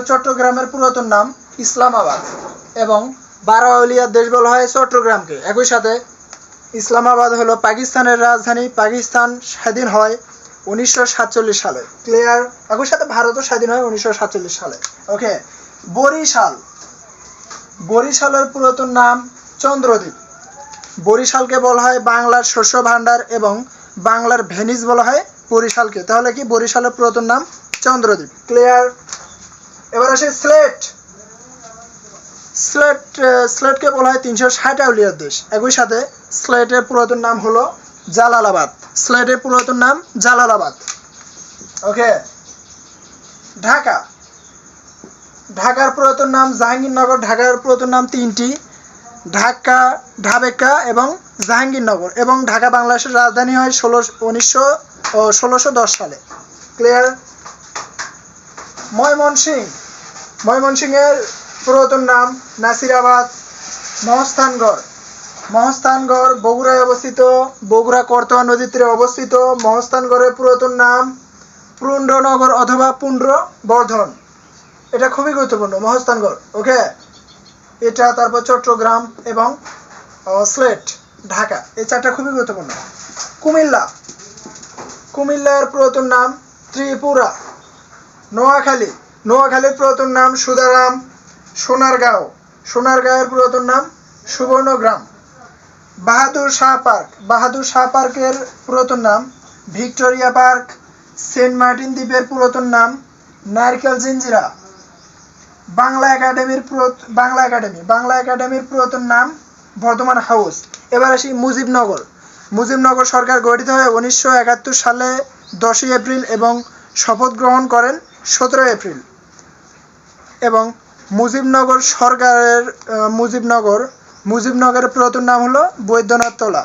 চট্টগ্রামের পুরাতন নাম ইসলামাবাদ এবং বারোয়াউলিয়ার দেশ বলা হয় চট্টগ্রামকে। একই সাথে ইসলামাবাদ হলো পাকিস্তানের রাজধানী। পাকিস্তান স্বাধীন হয় 1947 সালে। ক্লিয়ার? একই সাথে ভারতও স্বাধীন হয় 1947 সালে। ওকে। বরিশাল, বরিশালের পুরাতন নাম চন্দ্রদ্বীপ। বরিশালকে বলা হয় বাংলার শস্য ভাণ্ডার এবং বাংলার ভেনিস বলা হয় বরিশালকে। তাহলে কি বরিশালের পুরাতন নাম চন্দ্রদ্বীপ। ক্লিয়ার? এবার আসে সিলেট। সিলেটকে বলা হয় 360 আউলিয়ার দেশ। একই সাথে সিলেটের পুরাতন নাম হলো জালালাবাদ। সিলেটের পুরাতন নাম জালালাবাদ। ওকে। ঢাকা, ঢাকার পুরাতন নাম জাহাঙ্গীরনগর। ঢাকার পুরাতন নাম তিনটি: ঢাকা, ঢাবেকা এবং জাহাঙ্গীরনগর। এবং ঢাকা বাংলাদেশের রাজধানী হয় 1610 সালে। ক্লিয়ার? ময়মনসিংহ, ময়মনসিংহের পুরাতন নাম নাসিরাবাদ। মহস্থানগড়, মহস্থানগড় বগুড়ায় অবস্থিত। বগুড়া করতোয়া নদীর তীরে অবস্থিত। মহস্থানগড়ের পুরাতন নাম পুণ্ডনগর অথবা পুণ্ড্রবর্ধন। এটা খুবই গুরুত্বপূর্ণ, মহস্থানগড়। ওকে। এটা তারপর চট্টগ্রাম এবং সিলেট, ঢাকা, এই চারটা খুবই গুরুত্বপূর্ণ। কুমিল্লা, কুমিল্লার পুরাতন নাম ত্রিপুরা। নোয়াখালী, নোয়াখালীর পুরাতন নাম সুদারাম। সোনারগাঁও, সোনারগাঁয়ের পুরাতন নাম সুবর্ণগ্রাম। বাহাদুর শাহ পার্ক, বাহাদুর শাহ পার্কের পুরাতন নাম ভিক্টোরিয়া পার্ক। সেন্ট মার্টিন দ্বীপের পুরাতন নাম নারকেল জিঞ্জিরা। বাংলা একাডেমির বাংলা একাডেমির পুরাতন নাম বর্ধমান হাউস। এবার আসি মুজিবনগর। মুজিবনগর সরকার গঠিত হয় 1971 সালে 10 এপ্রিল এবং শপথ গ্রহণ করেন 17 এপ্রিল। এবং মুজিবনগর সরকারের মুজিবনগরের পুরাতন নাম হলো বৈদ্যনাথ তলা।